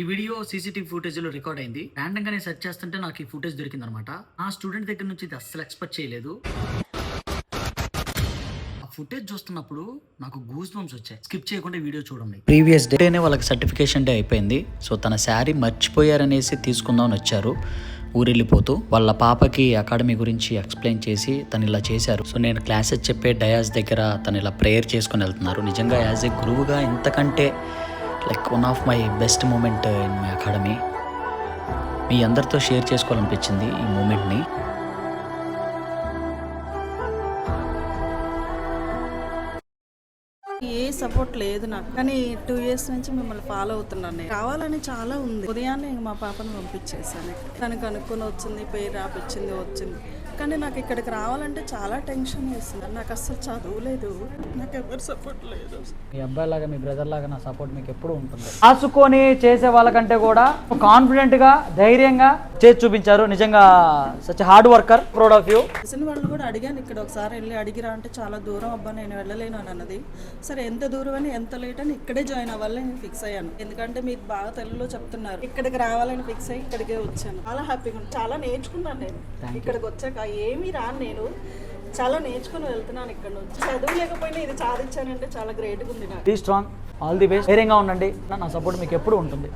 ఈ video CCTV ఫుటేజ్‌లో record అయింది. ర్యాండమ్‌గా నేను సెర్చ్ చేస్తుంటే నాకు ఈ ఫుటేజ్ దొరికిందనమాట. ఆ స్టూడెంట్ దగ్గర నుంచి ఇది అస్సలు ఎక్స్‌పెక్ట్ చేయలేదు. ఆ ఫుటేజ్ చూస్తున్నప్పుడు నాకు గూస్ బంప్స్ వచ్చాయి. స్కిప్ చేయకుండా వీడియో చూడండి. ప్రీవియస్ డేనే వాళ్ళకి సర్టిఫికేషన్ డే అయిపోయింది. సో తన శారీ మర్చిపోయారనేసి తీసుకుందామని వచ్చారు. ఊరెళ్ళిపోతూ వాళ్ళ పాపకి అకాడమీ గురించి ఎక్స్ప్లెయిన్ చేసి తను ఇలా చేశారు. సో నేను క్లాసెస్ చెప్పే డయాస్ దగ్గర తను ఇలా ప్రేయర్ చేసుకొని వెళ్తున్నారు. నిజంగా యాజ్ ఏ గురువుగా ఇంతకంటే like one of my best moment in my academy. మీ అందరితో షేర్ చేసుకోవాలనిపించింది ఈ మూమెంట్ని. ఏ సపోర్ట్ లేదు నాకు, కానీ 2 years నుంచి మిమ్మల్ని ఫాలో అవుతున్నాను. నేను రావాలని చాలా ఉంది. ఉదయాన్నే మా పాపను పంపించేసాను. తనకు అనుకుని వచ్చింది, పేరు రాపిచ్చింది, వచ్చింది. కానీ నాకు ఇక్కడికి రావాలంటే చాలా టెన్షన్ వేస్తుంది. నాకు అస్సలు చదువులేదు, నాకు ఎవరు సపోర్ట్ లేదు. మీ అబ్బాయి లాగా మీ బ్రదర్ లాగా నా సపోర్ట్ మీకు ఎప్పుడు ఉంటుంది. రాసుకొని చేసే వాళ్ళకంటే కూడా కాన్ఫిడెంట్ గా ధైర్యంగా చేసి చూపించారు. నిజంగా such hard worker, proud of you. తెలిసిన వాళ్ళు కూడా అడిగాను, ఇక్కడ ఒకసారి వెళ్ళి అడిగిరా అంటే చాలా దూరం అబ్బా నేను వెళ్ళలేను అని అన్నది. సరే ఎంత దూరం అని ఎంత లేట్ అని ఇక్కడే జాయిన్ అవ్వాలని నేను ఫిక్స్ అయ్యాను. ఎందుకంటే మీరు బాగా తెలుగులో చెప్తున్నారు, ఇక్కడికి రావాలని ఫిక్స్ అయ్యి ఇక్కడికే వచ్చాను. చాలా హ్యాపీగా ఉంది, చాలా నేర్చుకున్నాను నేను ఇక్కడికి వచ్చాక. ఏమీ రాను నేను, చాలా నేర్చుకుని వెళ్తున్నాను ఇక్కడ నుంచి. చదువు లేకపోయినా ఇది సాధించానంటే చాలా గ్రేట్గా ఉంది నాకు. Be strong, all the best. ధైర్యంగా ఉండండి. నా సపోర్ట్ మీకు ఎప్పుడు ఉంటుంది.